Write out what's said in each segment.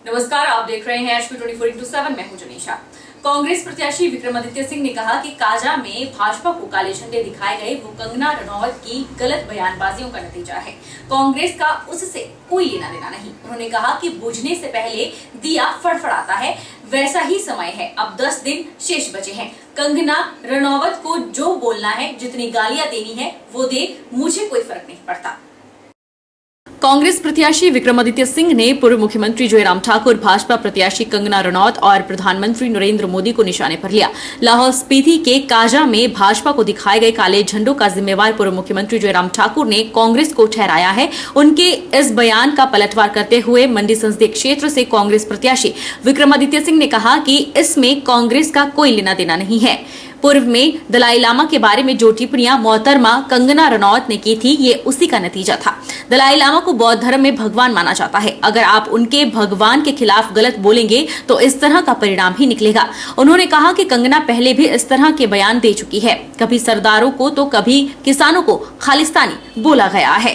नमस्कार, आप देख रहे हैं HP 24/7। मैं हूं जनीशा। कांग्रेस प्रत्याशी विक्रमादित्य सिंह ने कहा कि काजा में भाजपा को काले झंडे दिखाए गए वो कंगना रनौत की गलत बयानबाजियों का नतीजा है। कांग्रेस का उससे कोई लेना देना नहीं। उन्होंने कहा कि बुझने से पहले दिया फड़फड़ाता है, वैसा ही समय है। अब 10 दिन शेष बचे हैं। कंगना रनौत को जो बोलना है, जितनी गालियां देनी है वो दे, मुझे कोई फर्क नहीं पड़ता। कांग्रेस प्रत्याशी विक्रमादित्य सिंह ने पूर्व मुख्यमंत्री जयराम ठाकुर, भाजपा प्रत्याशी कंगना रनौत और प्रधानमंत्री नरेंद्र मोदी को निशाने पर लिया। लाहौल स्पीति के काजा में भाजपा को दिखाए गए काले झंडों का जिम्मेवार पूर्व मुख्यमंत्री जयराम ठाकुर ने कांग्रेस को ठहराया है। उनके इस बयान का पलटवार करते हुए मंडी संसदीय क्षेत्र से कांग्रेस प्रत्याशी विक्रमादित्य सिंह ने कहा कि इसमें कांग्रेस का कोई लेना देना नहीं है। पूर्व में दलाई लामा के बारे में जो टिप्पणियां मोहतरमा कंगना रनौत ने की थी, ये उसी का नतीजा था। दलाई लामा को बौद्ध धर्म में भगवान माना जाता है। अगर आप उनके भगवान के खिलाफ गलत बोलेंगे तो इस तरह का परिणाम ही निकलेगा। उन्होंने कहा कि कंगना पहले भी इस तरह के बयान दे चुकी है। कभी सरदारों को तो कभी किसानों को खालिस्तानी बोला गया है।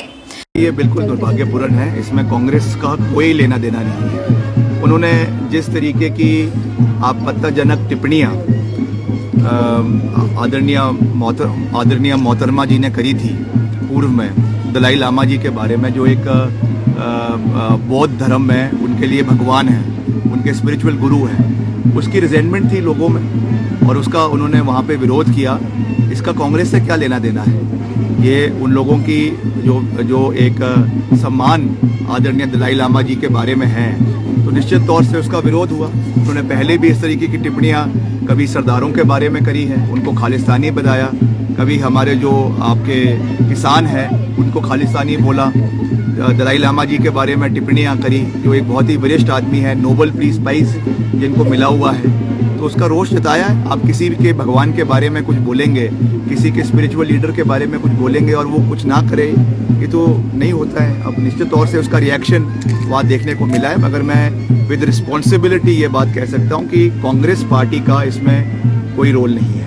ये बिल्कुल दुर्भाग्यपूर्ण है। इसमें कांग्रेस का कोई लेना देना नहीं है। उन्होंने जिस तरीके की आपत्तिजनक टिप्पणियां आदरणीय मोहतरमा जी ने करी थी पूर्व में दलाई लामा जी के बारे में, जो एक बौद्ध धर्म में उनके लिए भगवान है, उनके स्पिरिचुअल गुरु हैं, उसकी रिजेंटमेंट थी लोगों में और उसका उन्होंने वहाँ पे विरोध किया। इसका कांग्रेस से क्या लेना देना है? ये उन लोगों की जो एक सम्मान आदरणीय दलाई लामा जी के बारे में है, तो निश्चित तौर से उसका विरोध हुआ। उन्होंने पहले भी इस तरीके की टिप्पणियां कभी सरदारों के बारे में करी है, उनको खालिस्तानी बताया, कभी हमारे जो आपके किसान हैं उनको खालिस्तानी बोला। दलाई लामा जी के बारे में टिप्पणियां करी, जो एक बहुत ही वरिष्ठ आदमी है, नोबेल पीस प्राइज जिनको मिला हुआ है, तो उसका रोष जताया है। आप किसी के भगवान के बारे में कुछ बोलेंगे, किसी के स्पिरिचुअल लीडर के बारे में कुछ बोलेंगे और वो कुछ ना करे, ये तो नहीं होता है। अब निश्चित तौर से उसका रिएक्शन वहाँ देखने को मिला है, मगर मैं विद रिस्पॉन्सिबिलिटी ये बात कह सकता हूँ कि कांग्रेस पार्टी का इसमें कोई रोल नहीं है।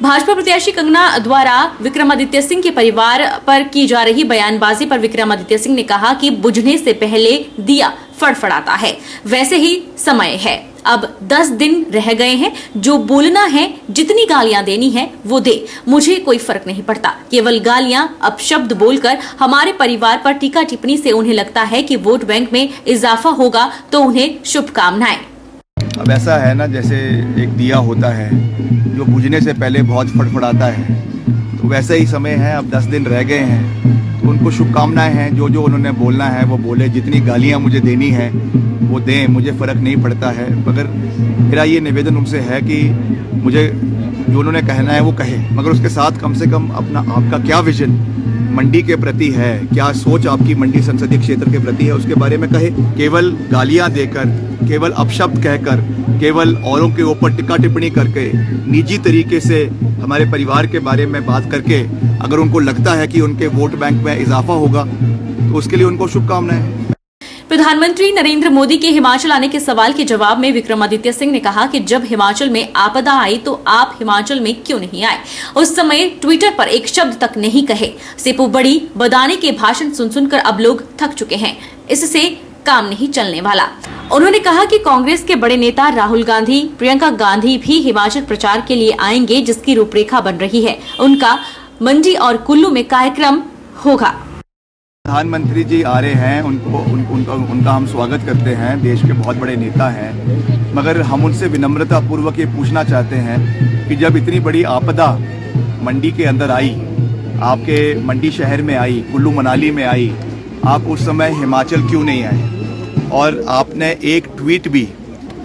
भाजपा प्रत्याशी कंगना द्वारा विक्रमादित्य सिंह के परिवार पर की जा रही बयानबाजी पर विक्रमादित्य सिंह ने कहा कि बुझने से पहले दिया फड़फड़ाता है, वैसे ही समय है। अब 10 दिन रह गए हैं। जो बोलना है, जितनी गालियां देनी है वो दे, मुझे कोई फर्क नहीं पड़ता। केवल गालियां, अपशब्द बोलकर हमारे परिवार पर टीका टिप्पणी से उन्हें लगता है कि वोट बैंक में इजाफा होगा, तो उन्हें शुभकामनाएं। अब ऐसा है ना, जैसे एक दिया होता है जो बुझने से पहले बहुत फड़फड़ाता है, तो वैसे ही समय है। अब 10 दिन रह गए हैं, तो उनको शुभकामनाएं हैं। जो उन्होंने बोलना है वो बोले, जितनी गालियां मुझे देनी है वो दें, मुझे फ़र्क नहीं पड़ता है। मगर मेरा ये निवेदन उनसे है कि मुझे जो उन्होंने कहना है वो कहे, मगर उसके साथ कम से कम आपका क्या विजन मंडी के प्रति है, क्या सोच आपकी मंडी संसदीय क्षेत्र के प्रति है, उसके बारे में कहे। केवल गालियां देकर, केवल अपशब्द कहकर, केवल औरों के ऊपर टिक्का टिप्पणी करके, निजी तरीके से हमारे परिवार के बारे में बात करके अगर उनको लगता है कि उनके वोट बैंक में इजाफा होगा, तो उसके लिए उनको शुभकामनाएं। प्रधानमंत्री नरेंद्र मोदी के हिमाचल आने के सवाल के जवाब में विक्रमादित्य सिंह ने कहा कि जब हिमाचल में आपदा आई तो आप हिमाचल में क्यों नहीं आए? उस समय ट्विटर पर एक शब्द तक नहीं कहे। सेपू बड़ी बदाने के भाषण सुन सुनकर अब लोग थक चुके हैं। इससे काम नहीं चलने वाला। उन्होंने कहा कि कांग्रेस के बड़े नेता राहुल गांधी, प्रियंका गांधी भी हिमाचल प्रचार के लिए आएंगे, जिसकी रूपरेखा बन रही है। उनका मंडी और कुल्लू में कार्यक्रम होगा। प्रधानमंत्री जी आ रहे हैं, उनका हम स्वागत करते हैं। देश के बहुत बड़े नेता हैं, मगर हम उनसे विनम्रता पूर्वक ये पूछना चाहते हैं कि जब इतनी बड़ी आपदा मंडी के अंदर आई, आपके मंडी शहर में आई, कुल्लू मनाली में आई, आप उस समय हिमाचल क्यों नहीं आए? और आपने एक ट्वीट भी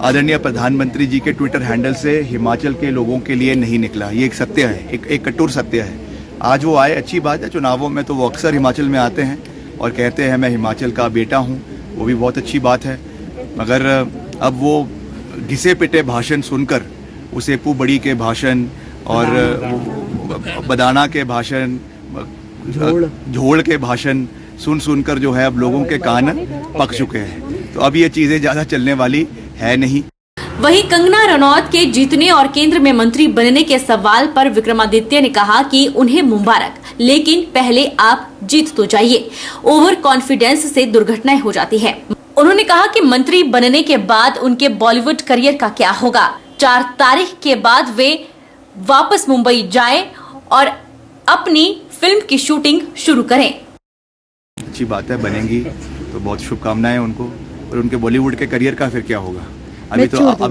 आदरणीय प्रधानमंत्री जी के ट्विटर हैंडल से हिमाचल के लोगों के लिए नहीं निकला। ये एक सत्य है, एक कटुर सत्य है। आज वो आए, अच्छी बात है। चुनावों में तो वो अक्सर हिमाचल में आते हैं और कहते हैं मैं हिमाचल का बेटा हूँ, वो भी बहुत अच्छी बात है। मगर अब वो घिसे पिटे भाषण सुनकर, वो सेपू बड़ी के भाषण और बदाना के भाषण, झोड़ के भाषण सुनकर जो है अब लोगों के कान पक चुके हैं। तो अब ये चीज़ें ज़्यादा चलने वाली है नहीं। वहीं कंगना रनौत के जीतने और केंद्र में मंत्री बनने के सवाल पर विक्रमादित्य ने कहा कि उन्हें मुबारक, लेकिन पहले आप जीत तो जाइए। ओवर कॉन्फिडेंस से दुर्घटनाएं हो जाती है। उन्होंने कहा कि मंत्री बनने के बाद उनके बॉलीवुड करियर का क्या होगा। 4 तारीख के बाद वे वापस मुंबई जाएं और अपनी फिल्म की शूटिंग शुरू करें। अच्छी बात है, बनेंगी तो बहुत शुभकामनाएं उनको। और उनके बॉलीवुड के करियर का फिर क्या होगा?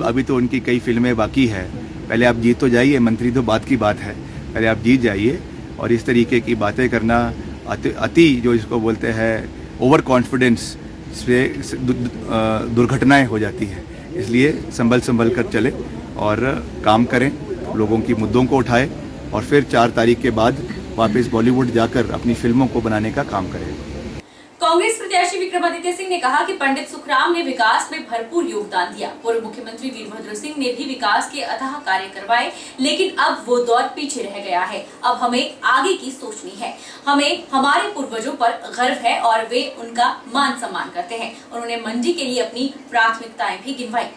अभी तो उनकी कई फिल्में बाकी है। पहले आप जीत तो जाइए, मंत्री तो बात की बात है, पहले आप जीत जाइए। और इस तरीके की बातें करना अति जो इसको बोलते हैं ओवर कॉन्फिडेंस से दुर्घटनाएं हो जाती है। इसलिए संभल कर चले और काम करें, लोगों की मुद्दों को उठाएं और फिर 4 तारीख के बाद वापस बॉलीवुड जाकर अपनी फिल्मों को बनाने का काम करें। कांग्रेस प्रत्याशी विक्रमादित्य सिंह ने कहा कि पंडित सुखराम ने विकास में भरपूर योगदान दिया। पूर्व मुख्यमंत्री वीरभद्र सिंह ने भी विकास के अथाह कार्य करवाए, लेकिन अब वो दौर पीछे रह गया है। अब हमें आगे की सोचनी है। हमें हमारे पूर्वजों पर गर्व है और वे उनका मान सम्मान करते हैं। उन्होंने मंडी के लिए अपनी प्राथमिकताएं भी गिनवाई।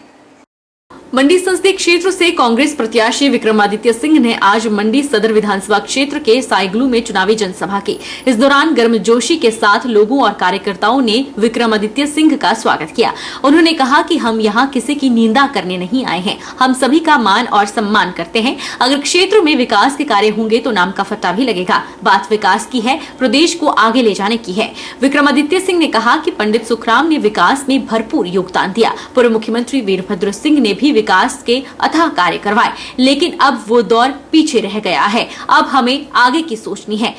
मंडी संसदीय क्षेत्र से कांग्रेस प्रत्याशी विक्रमादित्य सिंह ने आज मंडी सदर विधानसभा क्षेत्र के साइगलू में चुनावी जनसभा की। इस दौरान गर्मजोशी के साथ लोगों और कार्यकर्ताओं ने विक्रमादित्य सिंह का स्वागत किया। उन्होंने कहा कि हम यहां किसी की निंदा करने नहीं आए हैं, हम सभी का मान और सम्मान करते हैं। अगर क्षेत्र में विकास के कार्य होंगे तो नाम का फट्टा भी लगेगा। बात विकास की है, प्रदेश को आगे ले जाने की है। विक्रमादित्य सिंह ने कहा कि पंडित सुखराम ने विकास में भरपूर योगदान दिया। पूर्व मुख्यमंत्री वीरभद्र सिंह ने भी विकास के अथाह कार्य करवाए, लेकिन अब वो दौर पीछे रह गया है। अब हमें आगे की सोचनी है।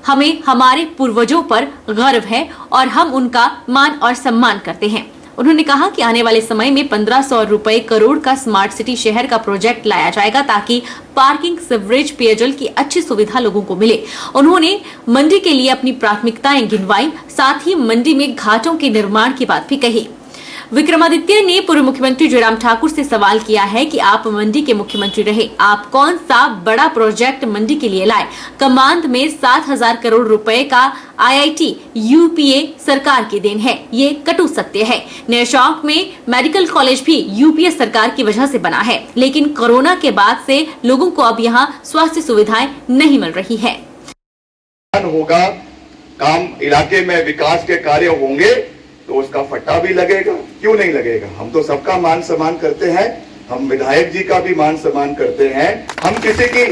हमें हमारे पूर्वजों पर गर्व है और हम उनका मान और सम्मान करते हैं। उन्होंने कहा कि आने वाले समय में 1500 रुपए करोड़ का स्मार्ट सिटी शहर का प्रोजेक्ट लाया जाएगा ताकि पार्किंग, सीवरेज, पेयजल की अच्छी सुविधा लोगों को मिले। उन्होंने मंडी के लिए अपनी प्राथमिकताएं गिनवाई, साथ ही मंडी में घाटों के निर्माण की बात भी कही। विक्रमादित्य ने पूर्व मुख्यमंत्री जयराम ठाकुर से सवाल किया है कि आप मंडी के मुख्यमंत्री रहे, आप कौन सा बड़ा प्रोजेक्ट मंडी के लिए लाए? कमांद में 7,000 करोड़ रुपए का IIT UPA सरकार की देन है, ये कटु सत्य है। नौशौक में मेडिकल कॉलेज भी UPA सरकार की वजह से बना है, लेकिन कोरोना के बाद से लोगों को अब यहाँ स्वास्थ्य सुविधाएं नहीं मिल रही है। होगा काम, इलाके में विकास के कार्य होंगे तो उसका फट्टा भी लगेगा, क्यों नहीं लगेगा? हम तो सबका मान सम्मान करते हैं, हम विधायक जी का भी मान सम्मान करते हैं। हम किसी की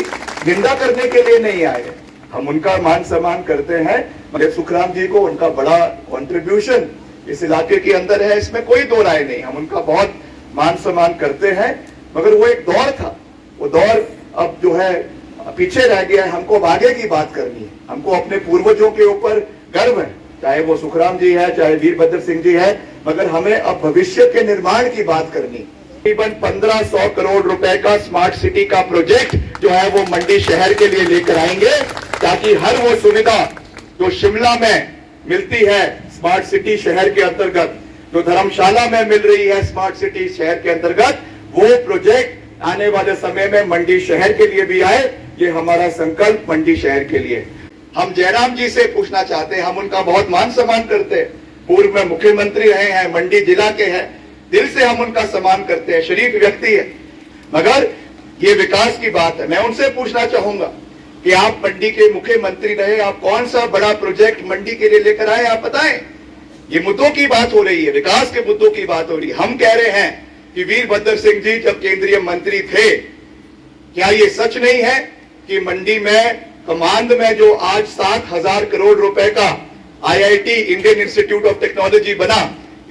निंदा करने के लिए नहीं आए, हम उनका मान सम्मान करते हैं। पंडित सुखराम जी को उनका बड़ा कंट्रीब्यूशन इस इलाके के अंदर है, इसमें कोई दो राय नहीं। हम उनका बहुत मान सम्मान करते हैं, मगर वो एक दौर था, वो दौर अब जो है पीछे रह गया है। हमको आगे की बात करनी है, हमको अपने पूर्वजों के ऊपर गर्व है, चाहे वो सुखराम जी है, चाहे वीरभद्र सिंह जी है, मगर हमें अब भविष्य के निर्माण की बात करनी। तकरीबन 1500 करोड़ रुपए का स्मार्ट सिटी का प्रोजेक्ट जो है वो मंडी शहर के लिए लेकर आएंगे, ताकि हर वो सुविधा जो शिमला में मिलती है स्मार्ट सिटी शहर के अंतर्गत, जो धर्मशाला में मिल रही है स्मार्ट सिटी शहर के अंतर्गत, वो प्रोजेक्ट आने वाले समय में मंडी शहर के लिए भी आए। ये हमारा संकल्प मंडी शहर के लिए। हम जयराम जी से पूछना चाहते हैं, हम उनका बहुत मान सम्मान करते हैं, पूर्व में मुख्यमंत्री रहे हैं, मंडी जिला के हैं, दिल से हम उनका सम्मान करते हैं, शरीफ व्यक्ति है। मगर ये विकास की बात है, मैं उनसे पूछना चाहूंगा कि आप मंडी के मुख्यमंत्री रहे, आप कौन सा बड़ा प्रोजेक्ट मंडी के लिए लेकर आए, आप बताएं। ये मुद्दों की बात हो रही है, विकास के मुद्दों की बात हो रही है। हम कह रहे हैं कि वीरभद्र सिंह जी जब केंद्रीय मंत्री थे, क्या ये सच नहीं है कि मंडी में कमांद में जो आज 7,000 करोड़ रुपए का IIT Indian institute of technology बना,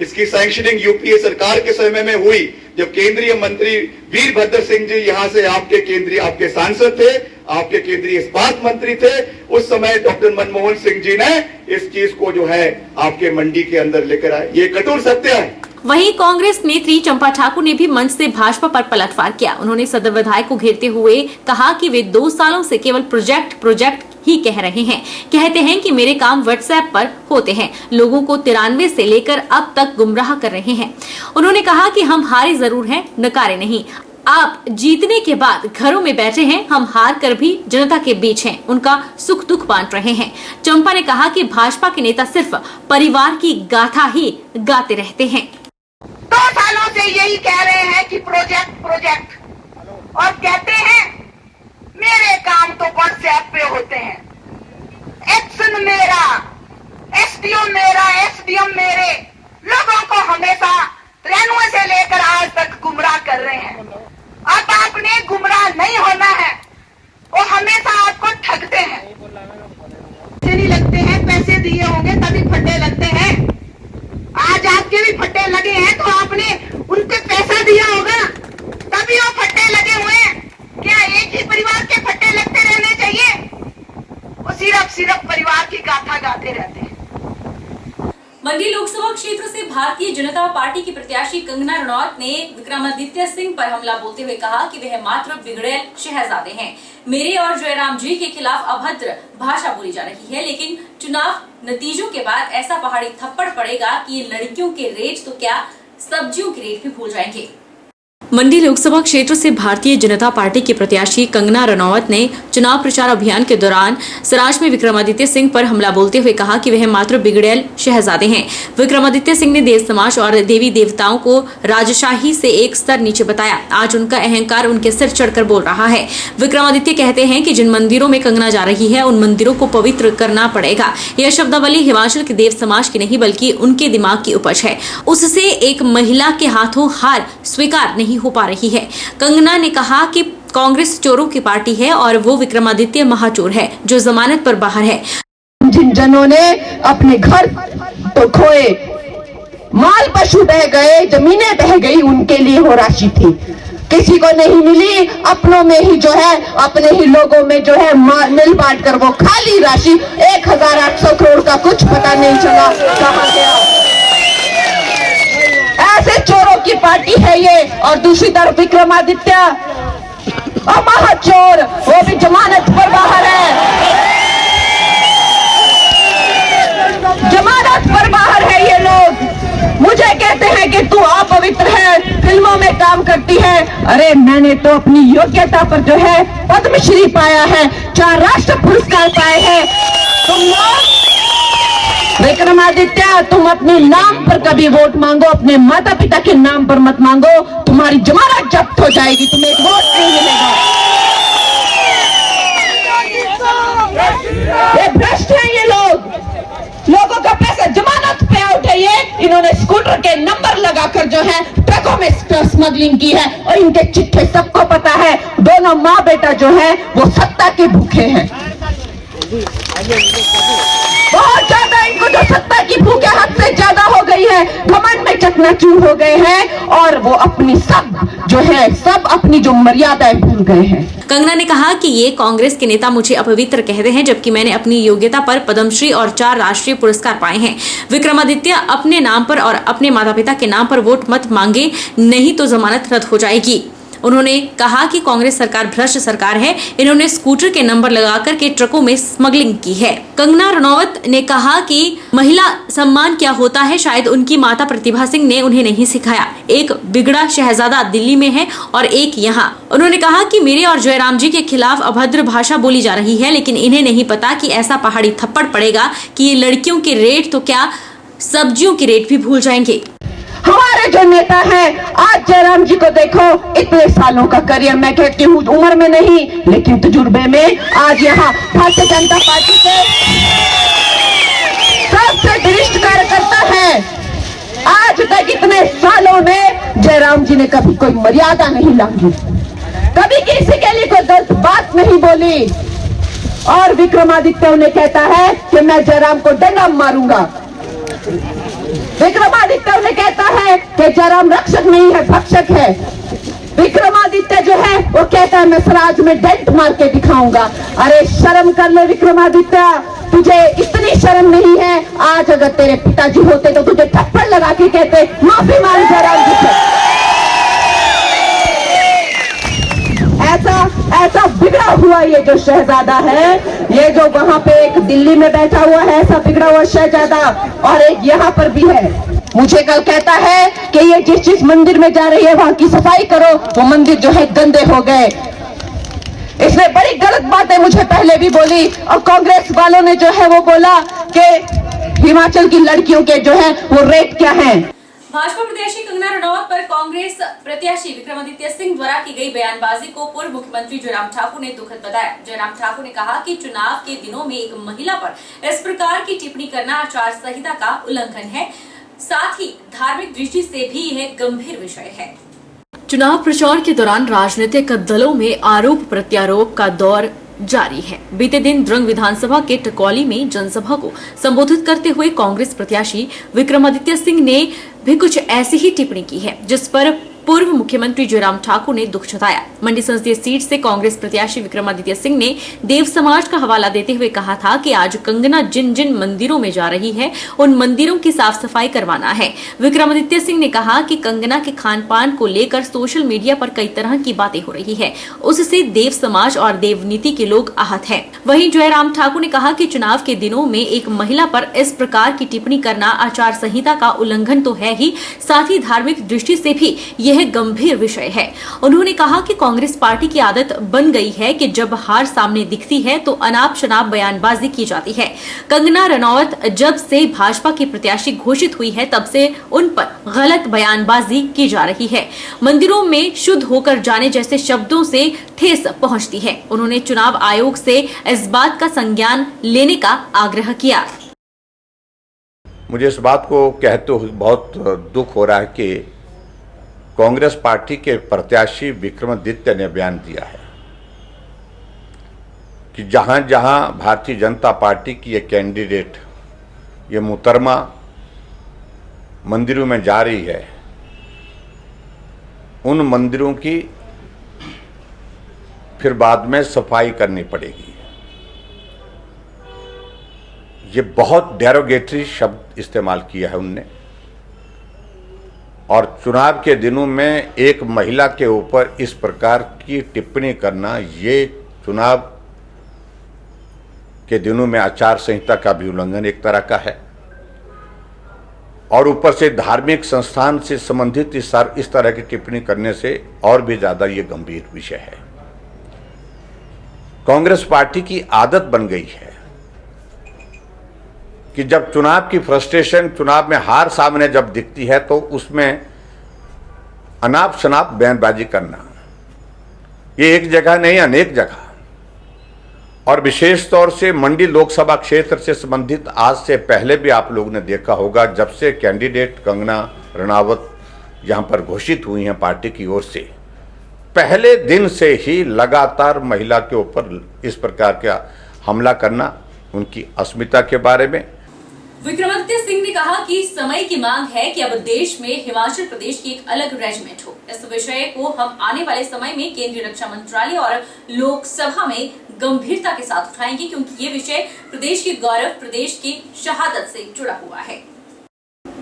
इसकी सैंक्शनिंग UPA सरकार के समय में हुई, जब केंद्रीय मंत्री वीरभद्र सिंह जी यहां से आपके सांसद थे, आपके केंद्रीय इस्पात मंत्री थे, उस समय डॉक्टर मनमोहन सिंह जी ने इस चीज को जो है आपके मंडी के अंदर लेकर आए। ये कठोर सत्य है। वहीं कांग्रेस नेत्री चंपा ठाकुर ने भी मंच से भाजपा पर पलटवार किया। उन्होंने सदर विधायक को घेरते हुए कहा कि वे 2 सालों से केवल प्रोजेक्ट ही कह रहे हैं। कहते हैं कि मेरे काम व्हाट्सएप पर होते हैं, लोगों को 93 से लेकर अब तक गुमराह कर रहे हैं। उन्होंने कहा कि हम हारे जरूर हैं, नकारे नहीं। आप जीतने के बाद घरों में बैठे हैं, हम हार कर भी जनता के बीच हैं, उनका सुख दुख बांट रहे हैं। चंपा ने कहा कि भाजपा के नेता सिर्फ परिवार की गाथा ही गाते रहते हैं। 2 सालों से यही कह रहे हैं कि प्रोजेक्ट और कहते हैं मेरे काम तो व्हाट्सएप पे होते हैं। एक्शन मेरा, SDO मेरा, SDM मेरे, लोगों को हमेशा 93 से लेकर आज तक गुमराह कर रहे हैं। अब आपने गुमराह नहीं होना है, वो हमेशा आपको ठगते हैं। पैसे नहीं लगते हैं, पैसे दिए होंगे तभी फट्टे लगते हैं। आज आपके भी फट्टे लगे हैं तो आपने उनके पैसा दिया होगा तभी वो फट्टे लगे हुए हैं। क्या एक ही परिवार के फट्टे लगते रहने चाहिए? वो सिर्फ परिवार की गाथा गाते रहते हैं। मंडी लोकसभा क्षेत्र से भारतीय जनता पार्टी की प्रत्याशी कंगना रनौत ने विक्रमादित्य सिंह पर हमला बोलते हुए कहा कि वह मात्र बिगड़ैल शहजादे हैं। मेरे और जयराम जी के खिलाफ अभद्र भाषा बोली जा रही है, लेकिन चुनाव नतीजों के बाद ऐसा पहाड़ी थप्पड़ पड़ेगा कि ये लड़कियों के रेट तो क्या, सब्जियों के रेट भी भूल जाएंगे। मंडी लोकसभा क्षेत्र से भारतीय जनता पार्टी की प्रत्याशी कंगना रनौत ने चुनाव प्रचार अभियान के दौरान सराज में विक्रमादित्य सिंह पर हमला बोलते हुए कहा कि वह मात्र बिगड़ैल शहजादे हैं। विक्रमादित्य सिंह ने देव समाज और देवी देवताओं को राजशाही से एक स्तर नीचे बताया। आज उनका अहंकार उनके सिर चढ़कर बोल रहा है। विक्रमादित्य कहते हैं कि जिन मंदिरों में कंगना जा रही है उन मंदिरों को पवित्र करना पड़ेगा। यह शब्दावली हिमाचल के देव समाज की नहीं बल्कि उनके दिमाग की उपज है। उससे एक महिला के हाथों हार स्वीकार नहीं हो पा रही है। कंगना ने कहा कि कांग्रेस चोरों की पार्टी है और वो विक्रमादित्य महाचोर है जो जमानत पर बाहर है। जिन जनों ने अपने घर तो खोए, माल पशु बह गए, जमीनें बह गई, उनके लिए वो राशि थी, किसी को नहीं मिली। अपनों में ही जो है, अपने ही लोगों में जो है मिल बांट कर वो खाली राशि 1800 करोड़ का कुछ पता नहीं चला कहां गया। ऐसे चोरों की पार्टी है ये। और दूसरी तरफ विक्रमादित्य महाचोर, वो भी जमानत पर बाहर है, जमानत पर बाहर है। ये लोग मुझे कहते हैं कि तू अपवित्र है, फिल्मों में काम करती है। अरे मैंने तो अपनी योग्यता पर जो है पद्मश्री पाया है, 4 राष्ट्र पुरस्कार पाए हैं। तुम लोग विक्रमादित्य, तुम अपने नाम पर कभी वोट मांगो, अपने माता पिता के नाम पर मत मांगो, तुम्हारी जमानत जब्त हो जाएगी, तुम्हें एक वोट नहीं मिलेगा। ये भ्रष्ट हैं ये लोग, लोगों का पैसा जमानत पे आउट है ये। इन्होंने स्कूटर के नंबर लगाकर जो है ट्रकों में स्मगलिंग की है और इनके चिट्ठे सबको पता है। दोनों माँ बेटा जो है वो सत्ता के भूखे हैं, बहुत ज्यादा। इनको जो सत्ता की भूख है हद से ज्यादा हो गई है, घमंड में चकनाचूर हो गए हैं और वो अपनी सब अपनी जो मर्यादाएं भूल गए हैं। कंगना ने कहा कि ये कांग्रेस के नेता मुझे अपवित्र कहते हैं, जबकि मैंने अपनी योग्यता पर पद्मश्री और 4 राष्ट्रीय पुरस्कार पाए हैं। विक्रमादित्य अपने नाम पर और अपने माता पिता के नाम पर वोट मत मांगे, नहीं तो जमानत रद्द हो जाएगी। उन्होंने कहा कि कांग्रेस सरकार भ्रष्ट सरकार है, इन्होंने स्कूटर के नंबर लगाकर के ट्रकों में स्मगलिंग की है। कंगना रनौत ने कहा कि महिला सम्मान क्या होता है शायद उनकी माता प्रतिभा सिंह ने उन्हें नहीं सिखाया। एक बिगड़ा शहजादा दिल्ली में है और एक यहाँ। उन्होंने कहा कि मेरे और जयराम जी के खिलाफ अभद्र भाषा बोली जा रही है, लेकिन इन्हें नहीं पता कि ऐसा पहाड़ी थप्पड़ पड़ेगा कि ये लड़कियों के रेट तो क्या, सब्जियों के रेट भी भूल जाएंगे। हमारे जो नेता हैं, आज जयराम जी को देखो, इतने सालों का करियर, मैं कहती हूँ उम्र में नहीं लेकिन तजुर्बे में, आज यहाँ भारतीय जनता पार्टी के सबसे वरिष्ठ कार्यकर्ता है। आज तक इतने सालों में जयराम जी ने कभी कोई मर्यादा नहीं लांघी, कभी किसी के लिए कोई गलत बात नहीं बोली। और विक्रमादित्य उन्हें कहता है कि मैं जयराम को डंडा मारूंगा। विक्रमादित्य उन्हें कहता है कि जयराम रक्षक नहीं है, भक्षक है। विक्रमादित्य जो है वो कहता है मैं सराज में डेंट मार के दिखाऊंगा। अरे शर्म कर ले विक्रमादित्य, तुझे इतनी शर्म नहीं है। आज अगर तेरे पिताजी होते तो तुझे थप्पड़ लगा के कहते माफी मांग जयराम जी से। ऐसा बिगड़ा हुआ ये जो शहजादा है, ये जो वहां पे एक दिल्ली में बैठा हुआ है, ऐसा बिगड़ा हुआ शहजादा, और एक यहाँ पर भी है। मुझे कल कहता है कि ये जिस मंदिर में जा रही है वहां की सफाई करो, वो मंदिर जो है गंदे हो गए। इसने बड़ी गलत बातें मुझे पहले भी बोली और कांग्रेस वालों ने जो है वो बोला कि हिमाचल की लड़कियों के जो है वो रेट क्या है। भाजपा प्रत्याशी कंगना रनौत पर कांग्रेस प्रत्याशी विक्रमादित्य सिंह द्वारा की गई बयानबाजी को पूर्व मुख्यमंत्री जयराम ठाकुर ने दुखद बताया। जयराम ठाकुर ने कहा कि चुनाव के दिनों में एक महिला पर इस प्रकार की टिप्पणी करना आचार संहिता का उल्लंघन है। साथ ही धार्मिक दृष्टि से भी यह गंभीर विषय है। चुनाव प्रचार के दौरान राजनीतिक दलों में आरोप प्रत्यारोप का दौर जारी है। बीते दिन द्रंग विधानसभा के टकौली में जनसभा को संबोधित करते हुए कांग्रेस प्रत्याशी विक्रमादित्य सिंह ने भी कुछ ऐसी ही टिप्पणी की है, जिस पर पूर्व मुख्यमंत्री जयराम ठाकुर ने दुख जताया। मंडी संसदीय सीट से कांग्रेस प्रत्याशी विक्रमादित्य सिंह ने देव समाज का हवाला देते हुए कहा था कि आज कंगना जिन जिन मंदिरों में जा रही है उन मंदिरों की साफ सफाई करवाना है। विक्रमादित्य सिंह ने कहा कि कंगना के खान पान को लेकर सोशल मीडिया पर कई तरह की बातें हो रही है, उससे देव समाज और देवनीति के लोग आहत हैं। वहीं जयराम ठाकुर ने कहा कि चुनाव के दिनों में एक महिला पर इस प्रकार की टिप्पणी करना आचार संहिता का उल्लंघन तो है ही, साथ ही धार्मिक दृष्टि से भी यह गंभीर विषय है। उन्होंने कहा कि कांग्रेस पार्टी की आदत बन गई है कि जब हार सामने दिखती है तो अनाप शनाप बयानबाजी की जाती है। कंगना रनौत जब से भाजपा की प्रत्याशी घोषित हुई है तब से उन पर गलत बयानबाजी की जा रही है। मंदिरों में शुद्ध होकर जाने जैसे शब्दों से ठेस पहुंचती है। उन्होंने चुनाव आयोग से इस बात का संज्ञान लेने का आग्रह किया। मुझे इस बात को कहते हुए बहुत दुख हो रहा है कि कांग्रेस पार्टी के प्रत्याशी विक्रमादित्य ने बयान दिया है कि जहां जहां भारतीय जनता पार्टी की ये कैंडिडेट, ये मुहतरमा मंदिरों में जा रही है, उन मंदिरों की फिर बाद में सफाई करनी पड़ेगी। ये बहुत डेरोगेटरी शब्द इस्तेमाल किया है उनने, और चुनाव के दिनों में एक महिला के ऊपर इस प्रकार की टिप्पणी करना, ये चुनाव के दिनों में आचार संहिता का भी उल्लंघन एक तरह का है, और ऊपर से धार्मिक संस्थान से संबंधित इस तरह की टिप्पणी करने से और भी ज्यादा ये गंभीर विषय है। कांग्रेस पार्टी की आदत बन गई है कि जब चुनाव की फ्रस्ट्रेशन, चुनाव में हार सामने जब दिखती है तो उसमें अनाप शनाप बयानबाजी करना, ये एक जगह नहीं अनेक जगह, और विशेष तौर से मंडी लोकसभा क्षेत्र से संबंधित आज से पहले भी आप लोगों ने देखा होगा, जब से कैंडिडेट कंगना रनावत यहां पर घोषित हुई हैं पार्टी की ओर से, पहले दिन से ही लगातार महिला के ऊपर इस प्रकार का हमला करना, उनकी अस्मिता के बारे में। विक्रमादित्य सिंह ने कहा कि समय की मांग है कि अब देश में हिमाचल प्रदेश की एक अलग रेजिमेंट हो। इस विषय को हम आने वाले समय में केंद्रीय रक्षा मंत्रालय और लोकसभा में गंभीरता के साथ उठाएंगे, क्योंकि ये विषय प्रदेश के गौरव, प्रदेश की शहादत से जुड़ा हुआ है।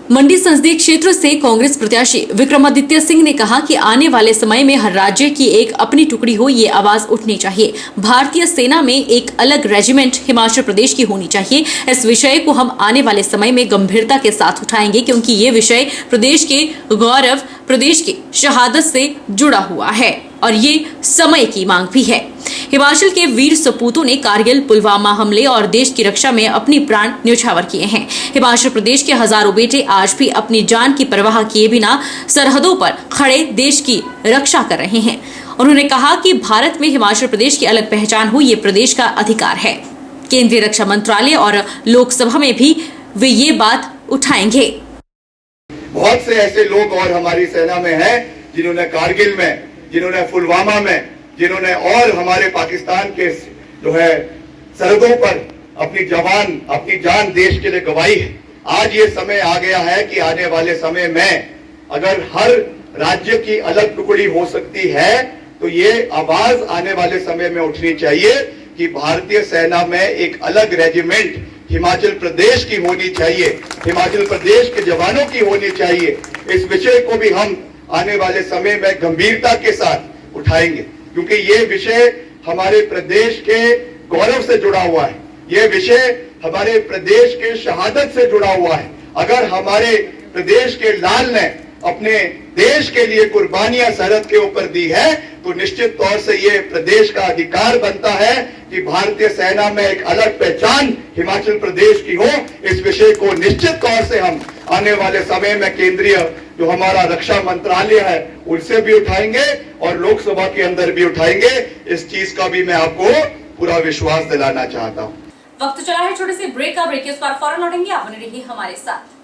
मंडी संसदीय क्षेत्र से कांग्रेस प्रत्याशी विक्रमादित्य सिंह ने कहा कि आने वाले समय में हर राज्य की एक अपनी टुकड़ी हो, ये आवाज उठनी चाहिए। भारतीय सेना में एक अलग रेजिमेंट हिमाचल प्रदेश की होनी चाहिए। इस विषय को हम आने वाले समय में गंभीरता के साथ उठाएंगे, क्योंकि ये विषय प्रदेश के गौरव, प्रदेश की शहादत से जुड़ा हुआ है और ये समय की मांग भी है। हिमाचल के वीर सपूतों ने कारगिल, पुलवामा हमले और देश की रक्षा में अपनी प्राण न्यौछावर किए हैं। हिमाचल प्रदेश के हजारों बेटे आज भी अपनी जान की परवाह किए बिना सरहदों पर खड़े देश की रक्षा कर रहे हैं। उन्होंने कहा कि भारत में हिमाचल प्रदेश की अलग पहचान हो, ये प्रदेश का अधिकार है। केंद्रीय रक्षा मंत्रालय और लोकसभा में भी वे ये बात उठाएंगे। बहुत से ऐसे लोग और हमारी सेना में हैं जिन्होंने कारगिल में, जिन्होंने पुलवामा में, जिन्होंने और हमारे पाकिस्तान के जो है सरहदों पर अपनी जवान, अपनी जान देश के लिए गंवाई है। आज ये समय आ गया है कि आने वाले समय में अगर हर राज्य की अलग टुकड़ी हो सकती है तो ये आवाज आने वाले समय में उठनी चाहिए कि भारतीय सेना में एक अलग रेजिमेंट हिमाचल प्रदेश की होनी चाहिए, हिमाचल प्रदेश के जवानों की होनी चाहिए। इस विषय को भी हम आने वाले समय में गंभीरता के साथ उठाएंगे, क्योंकि ये विषय हमारे प्रदेश के गौरव से जुड़ा हुआ है, ये विषय हमारे प्रदेश के शहादत से जुड़ा हुआ है। अगर हमारे प्रदेश के लाल ने अपने देश के लिए कुर्बानियां सरहद के ऊपर दी है तो निश्चित तौर से ये प्रदेश का अधिकार बनता है कि भारतीय सेना में एक अलग पहचान हिमाचल प्रदेश की हो। इस विषय को निश्चित तौर से हम आने वाले समय में केंद्रीय जो हमारा रक्षा मंत्रालय है उनसे भी उठाएंगे और लोकसभा के अंदर भी उठाएंगे। इस चीज का भी मैं आपको पूरा विश्वास दिलाना चाहता हूँ। वक्त चला है छोटे से ब्रेक का। ब्रेक के उस पर फौरन लौटेंगे, आप बने रहिए हमारे साथ।